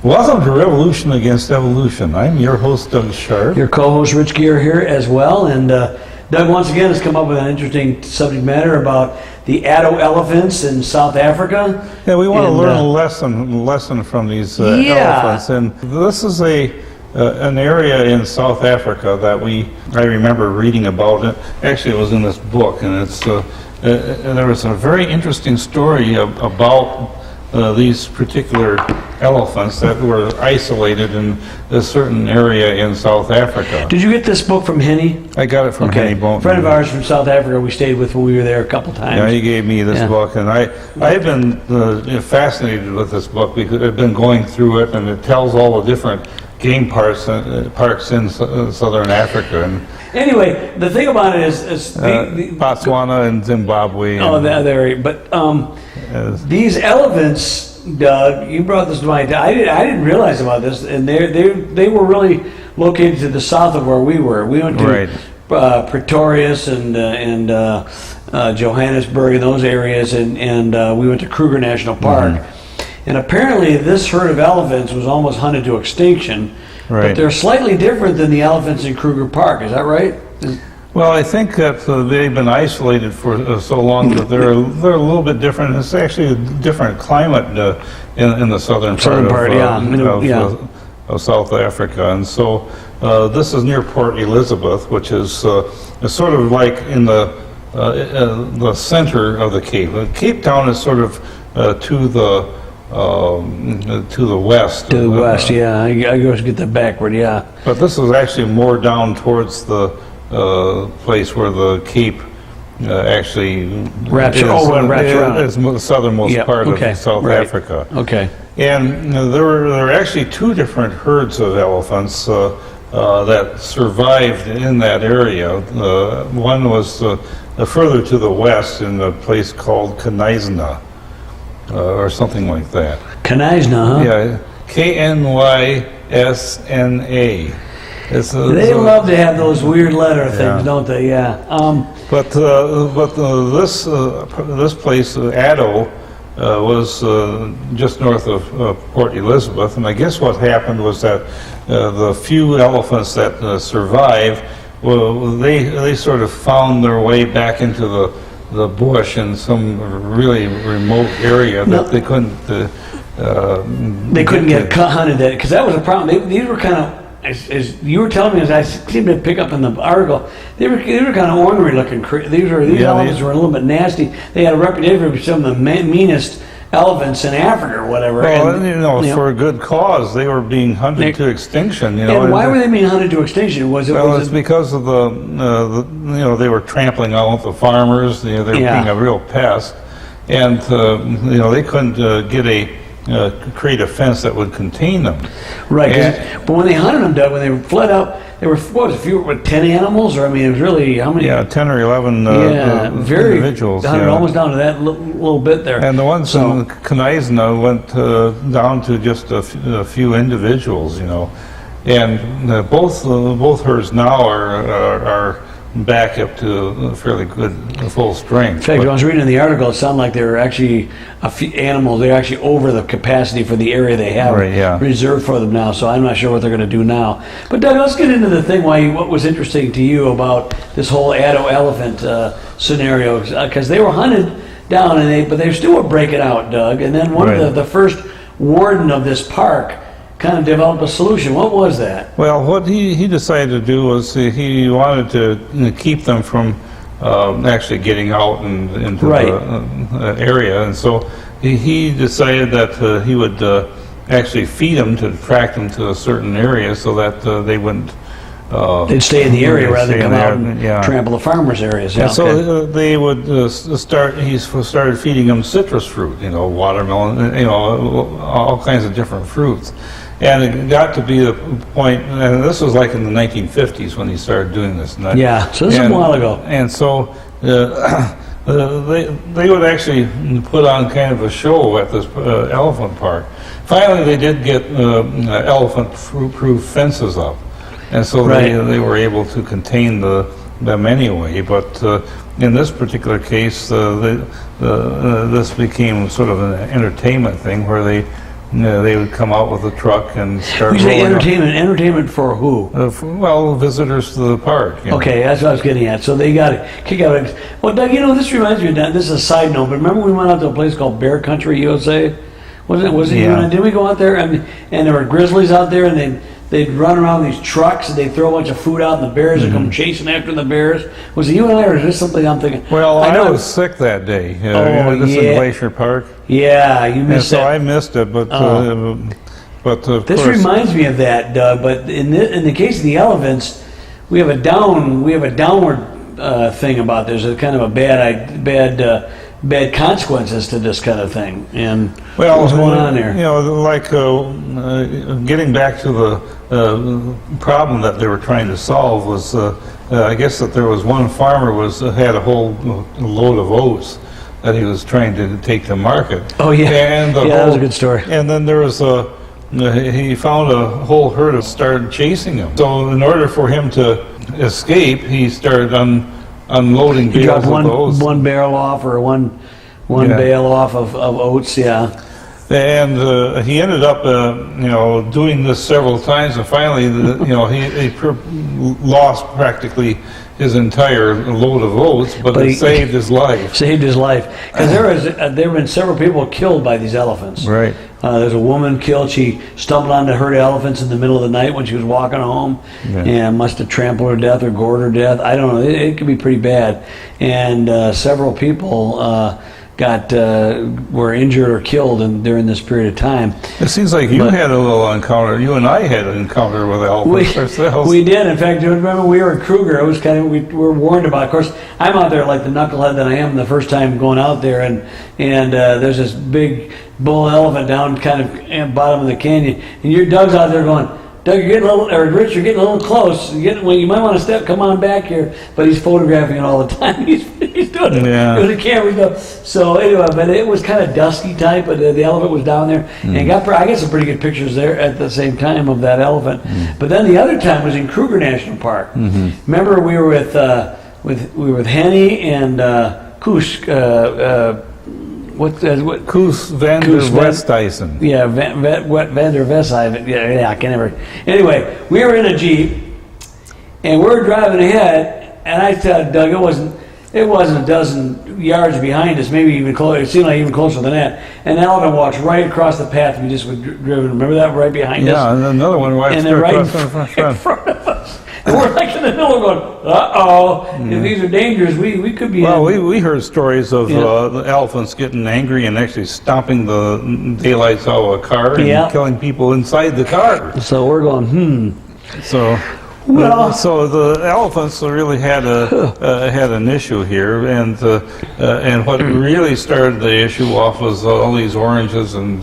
Welcome to Revolution Against Evolution. I'm your host, Doug Sharp. Your co-host, Rich Gear, here as well. And Doug, once again, has come up with an interesting subject matter about the Addo Elephants in South Africa. Yeah, we want to learn a lesson from these elephants. And this is an area in South Africa that I remember reading about. It. Actually, it was in this book, and there was a very interesting story about these particular elephants that were isolated in a certain area in South Africa. Did you get this book from Henny? I got it from Henny Bolton. A friend of ours from South Africa we stayed with when we were there a couple times. Yeah, he gave me this book, and I've been fascinated with this book because I've been going through it, and it tells all the different game parks in southern Africa. And anyway, the thing about it is Botswana and Zimbabwe. These elephants, Doug, you brought this to mind. I didn't realize about this, and they were really located to the south of where we were. We went to Pretorius and Johannesburg and those areas, and we went to Kruger National Park. Mm-hmm. And apparently this herd of elephants was almost hunted to extinction, but they're slightly different than the elephants in Kruger Park. Is that right? Well, I think that they've been isolated for so long that they're a little bit different. It's actually a different climate in the southern part of South Africa. And so this is near Port Elizabeth, which is sort of like in the center of the Cape. Cape Town is sort of to the west. To the west, yeah. I always get that backward, yeah. But this is actually more down towards the place where the Cape actually wraps around. Is the southernmost part of South Africa. Okay. And there were actually two different herds of elephants that survived in that area. One was further to the west in a place called Knysna. Or something like that. Knysna, huh? Yeah, Knysna. They love to have those weird letter things, don't they? Yeah. But this place, Addo, was just north of Port Elizabeth, and I guess what happened was that the few elephants that survived, well, they sort of found their way back into the bush in some really remote area that they couldn't get hunted at, because that was a problem. These were kind of, as you were telling me, as I seemed to pick up in the article, they were kind of ornery looking. These elephants were a little bit nasty. They had a reputation for some of the meanest elephants in Africa or whatever. Well, for a good cause. They were being hunted to extinction. And why were they being hunted to extinction? It's because of they were trampling out the farmers. They were being a real pest, and they couldn't create a fence that would contain them. Right. But when they hunted them, Doug, when they fled out, there were 10 animals, or I mean, it was really how many? Yeah, 10 or 11 individuals. Almost down to that little bit there. And the ones in Knysna went down to just a few individuals, and both herds now are back up to fairly good full strength. In fact, when I was reading in the article, it sounded like there were actually a few animals. They're actually over the capacity for the area they have reserved for them now. So I'm not sure what they're going to do now. But Doug, let's get into the thing. What was interesting to you about this whole Addo elephant scenario? Because they were hunted down, but they still were breaking out, Doug. And then one of the first warden of this park kind of develop a solution. What was that? Well, what he decided to do was he wanted to keep them from actually getting out into the area, and so he decided that he would actually feed them to attract them to a certain area so that they wouldn't. They'd stay in the area rather than come out and trample the farmers' areas. Yeah, so they would start. He started feeding them citrus fruit, watermelon, all kinds of different fruits. And it got to be the point, and this was like in the 1950s when he started doing this. So this is a while ago. And so they would actually put on kind of a show at this elephant park. Finally, they did get elephant-proof fences up, and so they were able to contain them anyway. But in this particular case, this became sort of an entertainment thing where they they would come out with a truck and start. You say entertainment for who? Well, visitors to the park. Okay, that's what I was getting at. So they got to kick out. Well, Doug, this reminds me of that. This is a side note, but remember we went out to a place called Bear Country, USA? Was it you and I? Didn't we go out there? And there were grizzlies out there, and they'd run around these trucks, and they'd throw a bunch of food out, and the bears would come chasing after the bears. Was it you and I, or is this something I'm thinking? Well, I was sick that day. This in Glacier Park. Yeah, you missed it. So I missed it, but of this course, reminds me of that, Doug. But in the case of the elephants, we have a downward thing about this. There's kind of a bad consequences to this kind of thing. And what's going on there? Like getting back to the problem that they were trying to solve was, I guess that there was one farmer had a whole load of oats that he was trying to take to market. Oh yeah, and that was a good story. And then there was he found a whole herd of started chasing him. So in order for him to escape, he started unloading bales of oats. One barrel off, or one bale off of oats, yeah. And he ended up, doing this several times, and finally, he lost practically his entire load of oats, but it saved his life. Saved his life, because there have been several people killed by these elephants. Right. There's a woman killed. She stumbled onto a herd of elephants in the middle of the night when she was walking home, and must have trampled her to death or gored her to death. I don't know. It could be pretty bad. And several people were injured or killed during this period of time. It seems like you had a little encounter. You and I had an encounter with elephants ourselves. We did. In fact, remember we were in Kruger. It was we were warned about. Of course, I'm out there like the knucklehead that I am the first time going out there, and there's this big bull elephant down kind of at the bottom of the canyon, and your Doug's out there going, Doug, you're getting a little, or Rich, you're getting a little close. You might want to come on back here. But he's photographing it all the time. He's doing it with the camera stuff. So anyway, but it was kind of dusky type, but the elephant was down there, and I got some pretty good pictures there at the same time of that elephant. But then the other time was in Kruger National Park. Remember, we were with Henny and Kush. Koos van der Westhuizen. Yeah, van der Westhuizen. Yeah, I can never. Anyway, we were in a Jeep, and we're driving ahead, and I said, Doug, it wasn't a dozen yards behind us, maybe even closer. It seemed like even closer than that. And an elephant walks right across the path we just were driven. Remember that, right behind us? Yeah, and another one right in front of us. And we're like in the middle going, uh-oh, if these are dangerous, we could be... Well, we heard stories of the elephants getting angry and actually stomping the daylights out of a car and killing people inside the car. So we're going, So the elephants really had an issue here, and what really started the issue off was all these oranges and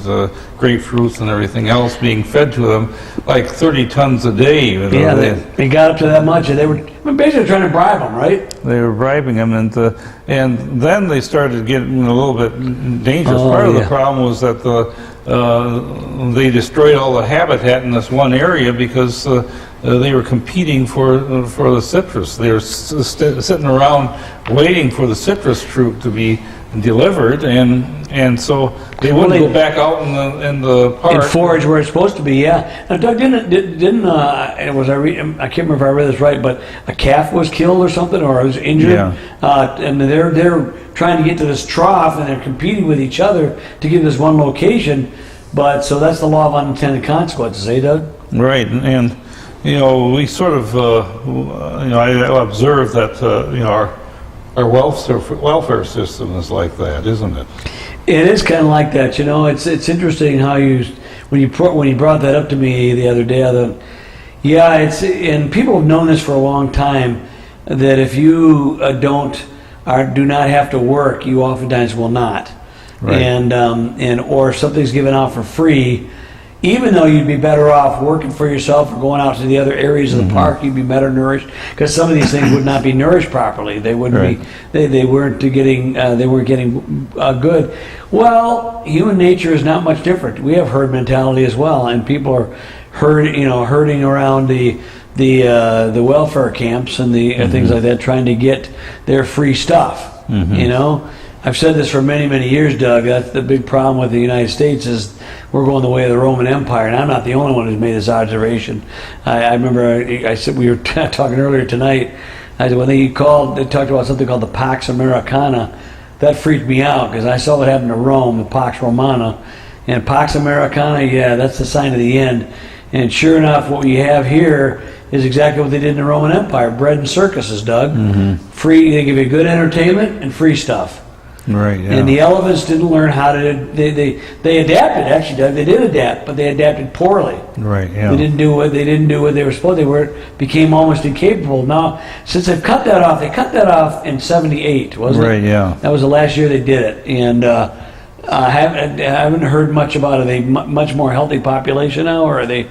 grapefruits and everything else being fed to them, like 30 tons a day. They got up to that much, and they were basically trying to bribe them, right? They were bribing them, and then they started getting a little bit dangerous. Part of the problem was that they destroyed all the habitat in this one area because they were competing for the citrus. They were sitting around waiting for the citrus fruit to be delivered, and so they wouldn't go back out in the park and forage where it's supposed to be. Yeah. Now, Doug, I can't remember if I read this right, but a calf was killed or something, or was injured. Yeah. And they're trying to get to this trough, and they're competing with each other to get this one location. But so that's the law of unintended consequences, eh, Doug? Right, and we sort of I observe that our welfare system is like that, isn't it? It is kind of like that. It's interesting how when you brought that up to me the other day, I thought, and people have known this for a long time, that if you do not have to work, you oftentimes will not. Right. And or something's given out for free, even though you'd be better off working for yourself or going out to the other areas of the park, you'd be better nourished, because some of these things would not be nourished properly. They wouldn't be. They weren't getting good. Well, human nature is not much different. We have herd mentality as well, and people are herding around the welfare camps and the things like that, trying to get their free stuff. I've said this for many, many years, Doug. That's the big problem with the United States is we're going the way of the Roman Empire, and I'm not the only one who's made this observation. I remember I said we were talking earlier tonight. I said when they talked about something called the Pax Americana. That freaked me out because I saw what happened to Rome, the Pax Romana, and Pax Americana. Yeah, that's the sign of the end. And sure enough, what we have here is exactly what they did in the Roman Empire: bread and circuses, Doug. Free. They give you good entertainment and free stuff. Right, yeah. And the elephants didn't learn how to. They adapted, actually, Doug. They did adapt, but they adapted poorly. Right, yeah. They didn't do what they were supposed. Became almost incapable. Now, since they've cut that off, they cut that off in '78, wasn't it? Right, yeah. That was the last year they did it, and I haven't heard much about it. Are they much more healthy population now, or are they?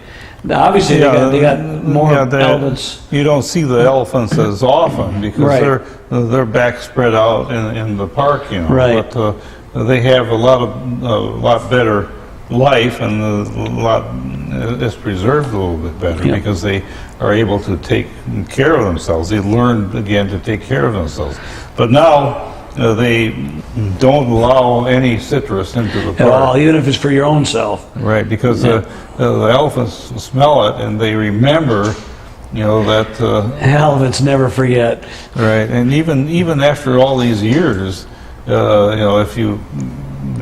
Obviously, they got more elephants. You don't see the elephants as often because they're back spread out in the park, you know. Right. But they have a lot better life, and a lot is preserved a little bit better because they are able to take care of themselves. They learn again to take care of themselves. But now they don't allow any citrus into the park. At all, even if it's for your own self. Right, because the elephants smell it and they remember, you know, that... elephants never forget. Right, and even after all these years, you know, if you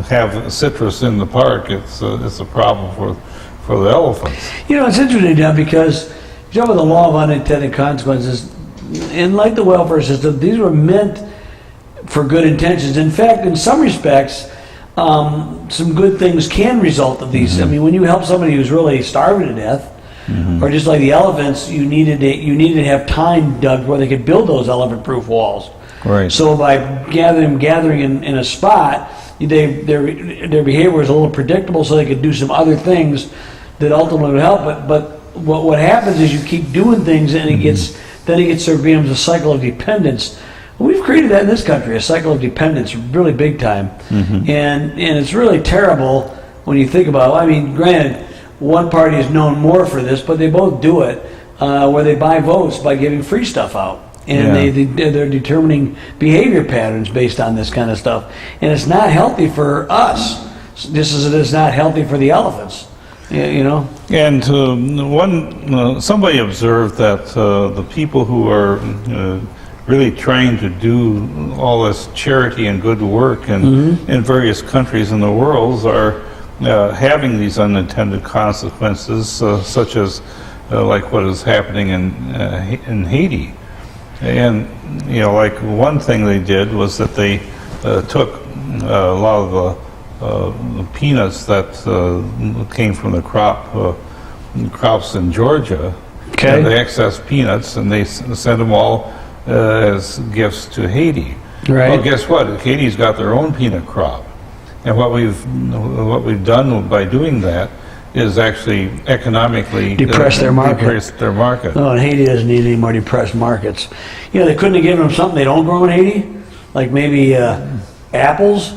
have citrus in the park, it's a problem for the elephants. You know, it's interesting, John, because you know, with the law of unintended consequences, and like the welfare system, these were meant for good intentions. In fact, in some respects, some good things can result of these. I mean, when you help somebody who's really starving to death, or just like the elephants, you needed to have time, Doug, where they could build those elephant-proof walls. Right. So by gathering in a spot, their behavior was a little predictable, so they could do some other things that ultimately would help. But what happens is you keep doing things, and it becomes a cycle of dependence. We've created that in this country, a cycle of dependence, really big time. And it's really terrible when you think about it. I mean, granted, one party is known more for this, but they both do it, where they buy votes by giving free stuff out. And they're determining behavior patterns based on this kind of stuff. And it's not healthy for us, just as it is not healthy for the elephants, you know? And somebody observed that the people who are really trying to do all this charity and good work in various countries in the world are having these unintended consequences, such as like what is happening in Haiti. And you know, like one thing they did was that they took a lot of the peanuts that came from the crops in Georgia, the excess peanuts, and they sent them all as gifts to Haiti. Right. Well, guess what? Haiti's got their own peanut crop, and what we've done by doing that is actually economically depress their market. Oh, and Haiti doesn't need any more depressed markets. You know, they couldn't have given them something they don't grow in Haiti, like maybe apples.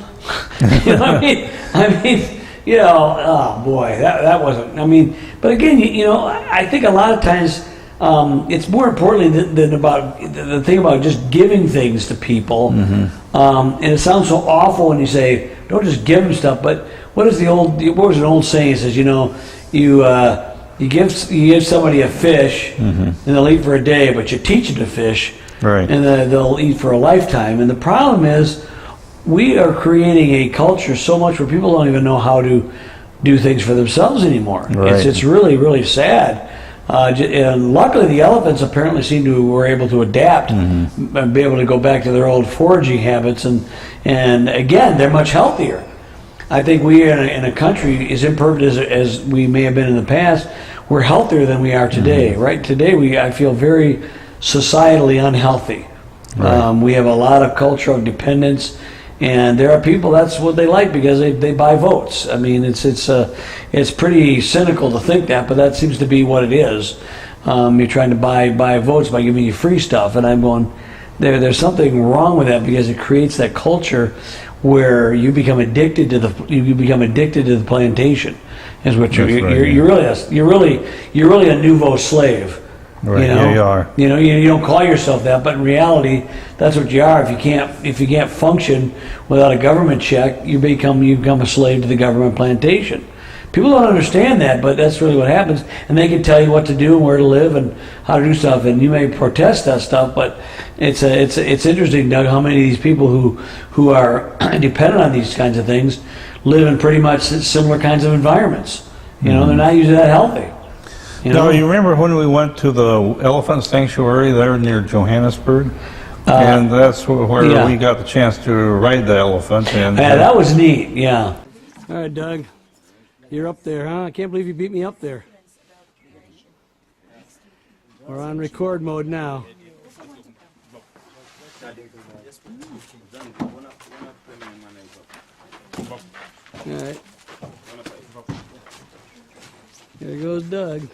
You know what I mean? I mean, you know, oh boy, that wasn't. I mean, but again, you know, I think a lot of times. It's more importantly than about the thing about just giving things to people, and it sounds so awful when you say don't just give them stuff. But what was an old saying? It says, you know, you give somebody a fish and they'll eat for a day, but you teach them to fish, right, and they'll eat for a lifetime. And the problem is we are creating a culture so much where people don't even know how to do things for themselves anymore. Right. It's really, really sad. And luckily the elephants apparently were able to adapt and be able to go back to their old foraging habits, and again they're much healthier. I think we in a country as imperfect as we may have been in the past, we're healthier than we are today. Right today I feel very societally unhealthy. Right. We have a lot of cultural dependence, and there are people that's what they like because they buy votes. I mean, it's pretty cynical to think that, but that seems to be what it is. You're trying to buy votes by giving you free stuff, and I'm going, there's something wrong with that because it creates that culture where you become addicted to the plantation. Is what you're really a nouveau slave. Right, you know? yeah, you are. You know, you don't call yourself that, but in reality, that's what you are. If you can't function without a government check, you become a slave to the government plantation. People don't understand that, but that's really what happens. And they can tell you what to do and where to live and how to do stuff. And you may protest that stuff, but it's interesting, Doug, how many of these people who are dependent on these kinds of things live in pretty much similar kinds of environments. You know, they're not usually that healthy. You know? Now, you remember when we went to the elephant sanctuary there near Johannesburg? And that's where we got the chance to ride the elephant. And yeah, that was neat, yeah. All right, Doug. You're up there, huh? I can't believe you beat me up there. We're on record mode now. All right. There goes Doug.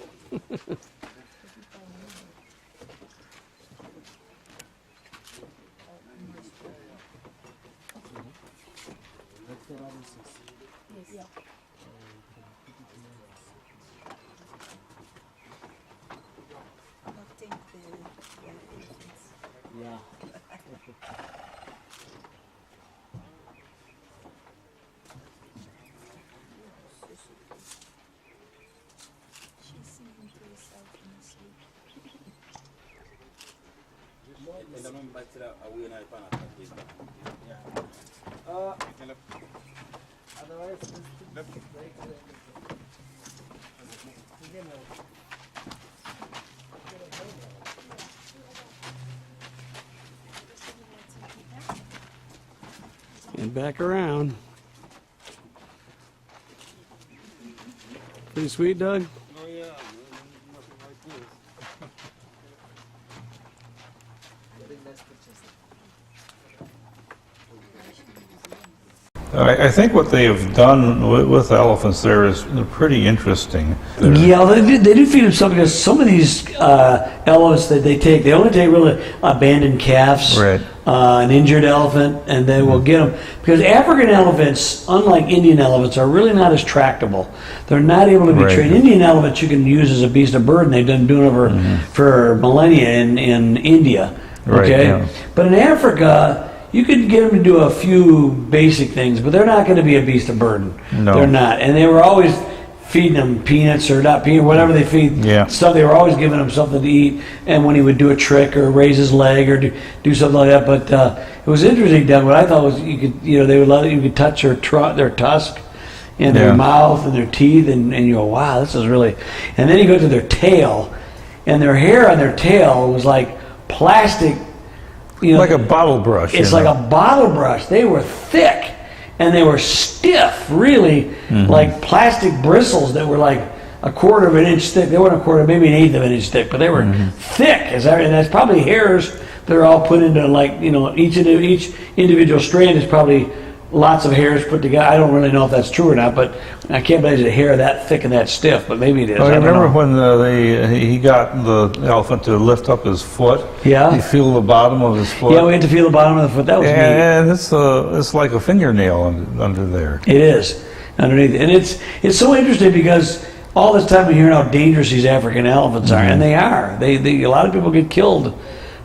And back around. Pretty sweet, Doug? Oh yeah, nothing like this. I think what they have done with elephants there is pretty interesting. Yeah, they do feed them something, because some of these elephants that they only take really abandoned calves, Right. An injured elephant, and they will get them. Because African elephants, unlike Indian elephants, are really not as tractable. They're not able to be Right. trained. Indian elephants you can use as a beast of burden. They've been doing it for millennia in India. Right, Okay, yeah. but in Africa, you could get them to do a few basic things, but they're not going to be a beast of burden. No. They're not. And they were always feeding them peanuts or not peanuts, whatever they feed. Yeah. Stuff, they were always giving him something to eat. And when he would do a trick or raise his leg or do something like that. But it was interesting, Doug. What I thought was they would let you could touch their tusk and their Yeah. mouth and their teeth, and you go, wow, this is really. And then you go to their tail, and their hair on their tail was like plastic. You know, Like a bottle brush. it's you like know. a bottle brush. They were thick and they were stiff, really, like plastic bristles that were like a quarter of an inch thick. They weren't a quarter, maybe an eighth of an inch thick, but they were thick. And that's probably hairs that are all put into, like, you know, each individual strand is probably lots of hairs put together. I don't really know if that's true or not, but I can't imagine a hair that thick and that stiff, but maybe it is. I I don't remember know. when he got the elephant to lift up his foot. Yeah. You feel the bottom of his foot. Yeah, we had to feel the bottom of the foot. That was neat. And it's like a fingernail under there. It is underneath, and it's so interesting because all this time we hear how dangerous these African elephants are, and they are. They a lot of people get killed,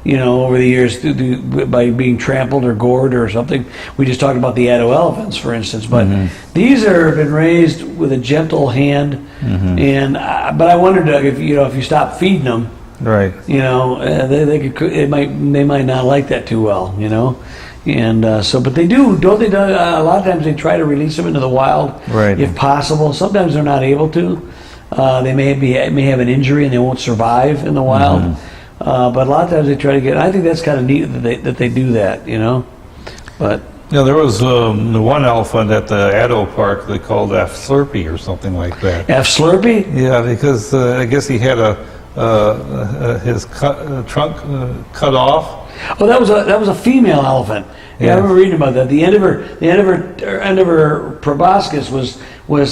you know, over the years by being trampled or gored or something. We just talked about the Addo elephants, for instance, but these have been raised with a gentle hand, and but I wondered, Doug, if you stop feeding them, Right. you know, they might not like that too well, you know. And but they do, don't they? A lot of times they try to release them into the wild, Right. if possible. Sometimes they're not able to. They may have an injury and they won't survive in the wild. But a lot of times they try to get. I think that's kind of neat that they do that, you know. But Yeah, there was one elephant at the Addo Park they called F. Slurpee or something like that. F. Slurpee. Yeah, because I guess he had his trunk cut off. Oh, that was a female elephant. Yeah, I remember reading about that. The end of her proboscis was well,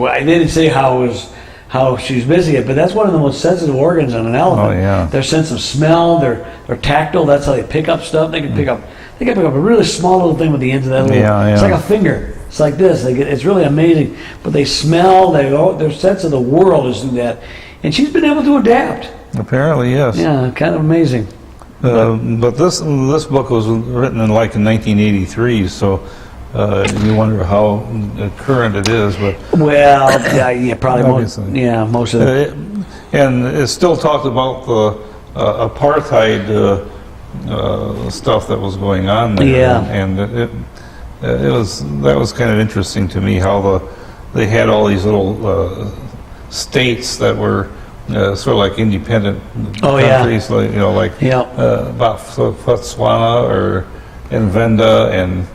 I didn't say how she was missing it, but that's one of the most sensitive organs on an elephant. Oh, yeah. Their sense of smell, they're tactile. That's how they pick up stuff. They can pick up a really small little thing with the ends of that little. Yeah, It's yeah. like a finger. It's like this. It's really amazing. But they smell. Their sense of the world is through that, and she's been able to adapt. Apparently, yes. Yeah, kind of amazing. But this book was written in 1983, so you wonder how current it is. But well, yeah, probably most. obviously. Yeah, most of it. And it still talked about the apartheid stuff that was going on there. Yeah. And that was kind of interesting to me how they had all these little states that were sort of like independent countries, like Botswana or Venda and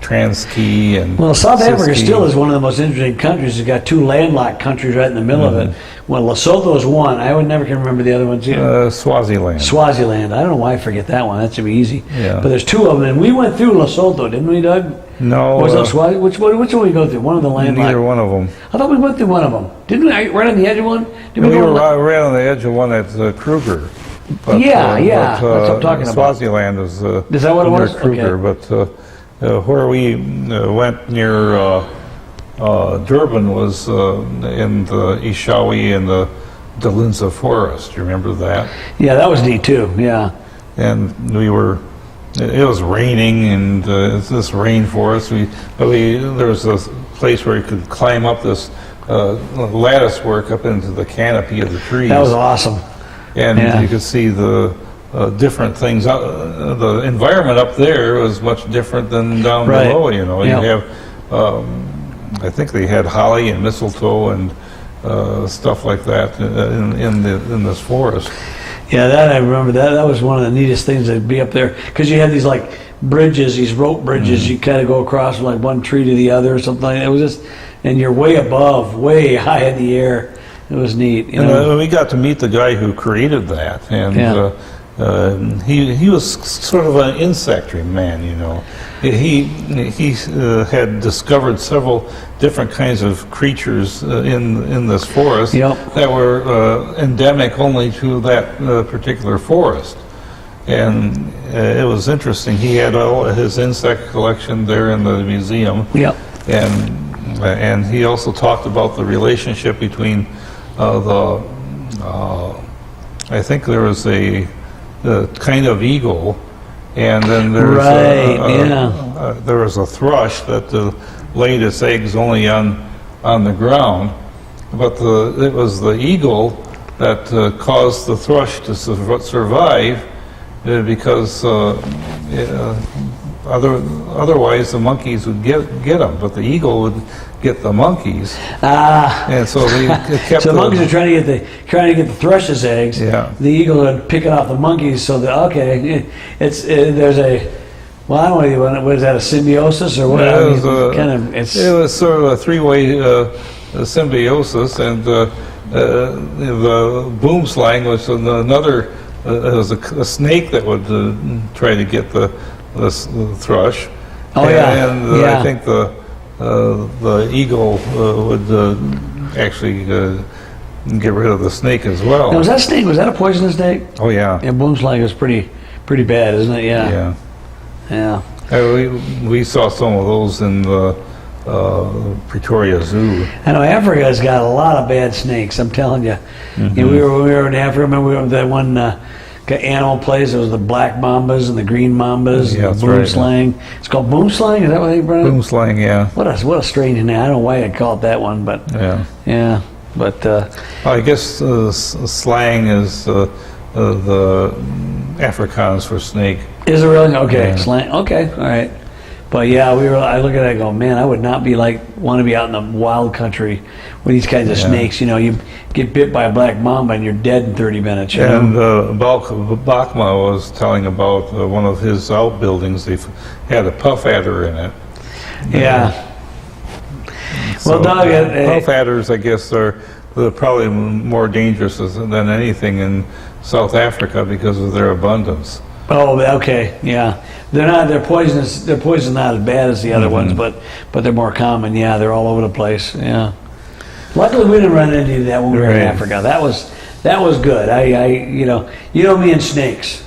Transkei and Well, South Africa Siskiyou. still is one of the most interesting countries. It's got two landlocked countries right in the middle of it. Well, Lesotho's one. I would never can remember the other ones either. Swaziland. Swaziland. I don't know why I forget that one. That should be easy. Yeah. But there's two of them, and we went through Lesotho, didn't we, Doug? No, Or was it Swaziland? Which one we go through? One of the landlocked. neither one of them. I thought we went through one of them. Didn't we? Right on the edge of one? Did We go were on- right on the edge of one at Kruger. But, Yeah, that's what I'm talking about. Swaziland is Is that what it near was? Kruger, but where we went near Durban was in the Ishawi and the Dalinsa Forest. You remember that? Yeah, that was neat too. Yeah. And it was raining, and it's this rainforest. There was a place where you could climb up this lattice work up into the canopy of the trees. That was awesome. And Yeah. you could see the different things. The environment up there was much different than down Right. below. You know, Yeah. you have, I think they had holly and mistletoe and stuff like that in this forest. Yeah, that I remember. That was one of the neatest things to be up there, because you had these like bridges, these rope bridges. You kind of go across from like one tree to the other or something like that. It was just, and you're way above, way high in the air. It was neat. You know? And we got to meet the guy who created that, and Yeah. he was sort of an insectary man, you know. He had discovered several different kinds of creatures in this forest Yep. that were endemic only to that particular forest. And it was interesting. He had all his insect collection there in the museum. Yep. And he also talked about the relationship between I think there was a kind of eagle, and then there was there was a thrush that laid its eggs only on the ground, but it was the eagle that caused the thrush to survive because otherwise the monkeys would get them, but the eagle would get the monkeys, and so they kept. So the monkeys are trying to get the thrush's eggs. Yeah. The eagle would pick it off the monkeys. So there's a. Well, I don't know. What is that? A symbiosis or what? Yeah, it was sort of a three-way symbiosis, and the boom slang was another. It was a snake that would try to get the thrush. Oh, yeah. And Yeah. I think the eagle would actually get rid of the snake as well. Now, was that snake? Was that a poisonous snake? Oh yeah. Yeah, boomslang is pretty bad, isn't it? Yeah. Yeah. Yeah. We saw some of those in the Pretoria Zoo. I know Africa's got a lot of bad snakes. I'm telling you. You know, we were in Africa. Remember we were at that one animal place? It was the black mambas and the green mambas. Yeah, and that's the right. boomslang. It's called boomslang. Is that what they brought it? Boom slang, yeah. What a strange name. I don't know why they call it that one, but Yeah. yeah. But I guess slang is the Afrikaans for snake. is it really okay? Yeah. Slang. Okay, all right. But yeah, I look at it and go, man, I would not want to be out in the wild country with these kinds of snakes. You know, you get bit by a black mamba and you're dead in 30 minutes. You And know? Bakma was telling about one of his outbuildings. They had a puff adder in it. Yeah. So, Well, Doug, puff adders, I guess, they're probably more dangerous than anything in South Africa because of their abundance. Oh, okay, yeah. They're poisonous. They're poison not as bad as the other ones, but they're more common. Yeah, they're all over the place. Yeah. Luckily, we didn't run into that when we were in Right. Africa. That was good. You know me and snakes.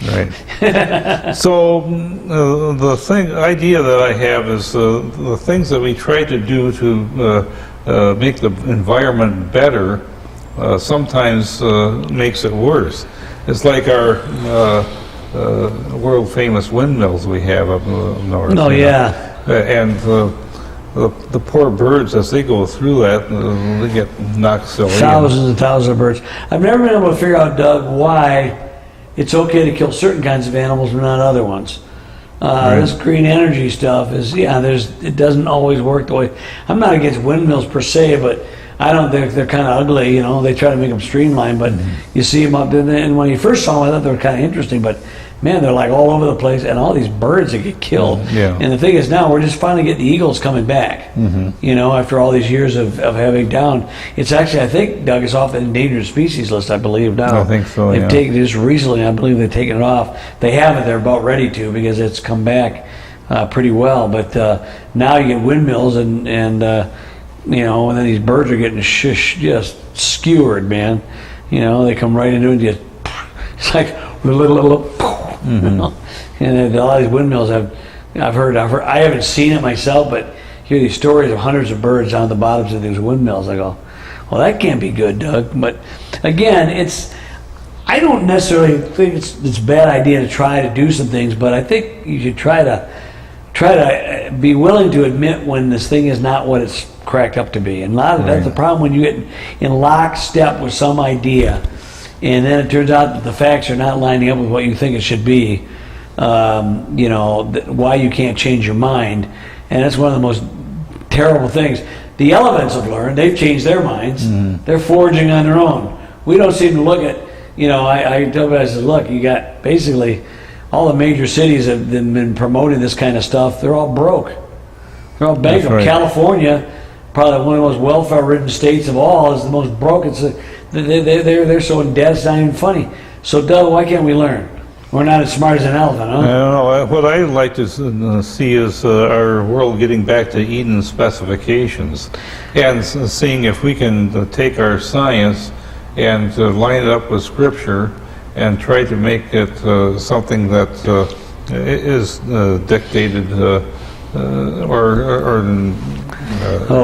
Right. So the idea that I have is the things that we try to do to make the environment better sometimes makes it worse. It's like our world famous windmills we have up north. Oh, yeah. And the poor birds, as they go through that, they get knocked silly. Thousands and thousands of birds. I've never been able to figure out, Doug, why it's okay to kill certain kinds of animals but not other ones. This green energy stuff is, it doesn't always work the way. I'm not against windmills per se, but I don't think they're kind of ugly. You know, they try to make them streamlined, but you see them up there. And when you first saw them, I thought they were kind of interesting, but man, they're like all over the place, and all these birds that get killed. And the thing is, now we're just finally getting the eagles coming back. You know, after all these years of having down, it's actually, I think, Doug, is off the endangered species list, I believe now. I think so. They've taken it just recently. I believe they've taken it off. They haven't. They're about ready to because it's come back pretty well. But now you get windmills and you know, and then these birds are getting just skewered, man. You know, they come right into it and just, it's like little you know? And a lot of these windmills I've heard, I haven't seen it myself, but hear these stories of hundreds of birds down at the bottoms of these windmills. I go, well, that can't be good, Doug. But again, I don't necessarily think it's a bad idea to try to do some things, but I think you should try to be willing to admit when this thing is not what it's cracked up to be. And a lot of that's the problem when you get in lockstep with some idea, and then it turns out that the facts are not lining up with what you think it should be. You know, why you can't change your mind, and that's one of the most terrible things. The elephants have learned; they've changed their minds. They're foraging on their own. We don't seem to look at. You know, I tell guys, look, you got basically all the major cities have been promoting this kind of stuff. They're all broke. They're all bankrupt. Right. California, probably one of the most welfare-ridden states of all, is the most broke. They're so in debt, it's not even funny. So, Doug, why can't we learn? We're not as smart as an elephant, huh? I don't know. What I'd like to see is our world getting back to Eden specifications and seeing if we can take our science and line it up with Scripture and try to make it something that is dictated oh,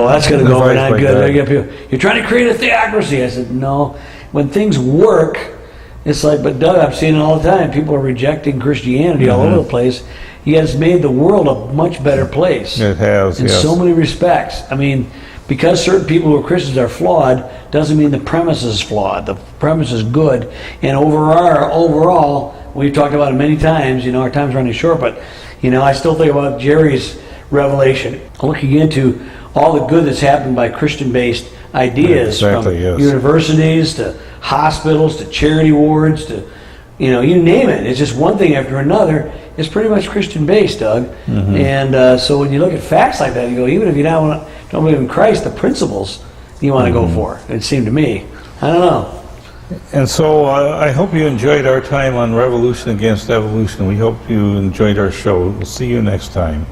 that's going to go over not good. You're trying to create a theocracy. I said, no. When things work, it's like, but Doug, I've seen it all the time. People are rejecting Christianity all over the place. Yet it's made the world a much better place. It has, in so many respects. I mean, because certain people who are Christians are flawed, doesn't mean the premise is flawed. The premise is good. And overall, we've talked about it many times, you know, our time's running short, but, you know, I still think about Jerry's revelation, looking into all the good that's happened by Christian-based ideas, from universities to hospitals to charity wards to, you know, you name it. It's just one thing after another. It's pretty much Christian-based, Doug. And so when you look at facts like that, you go, even if you don't believe in Christ, the principles you want to go for, it seemed to me. I don't know. And so I hope you enjoyed our time on Revolution Against Evolution. We hope you enjoyed our show. We'll see you next time.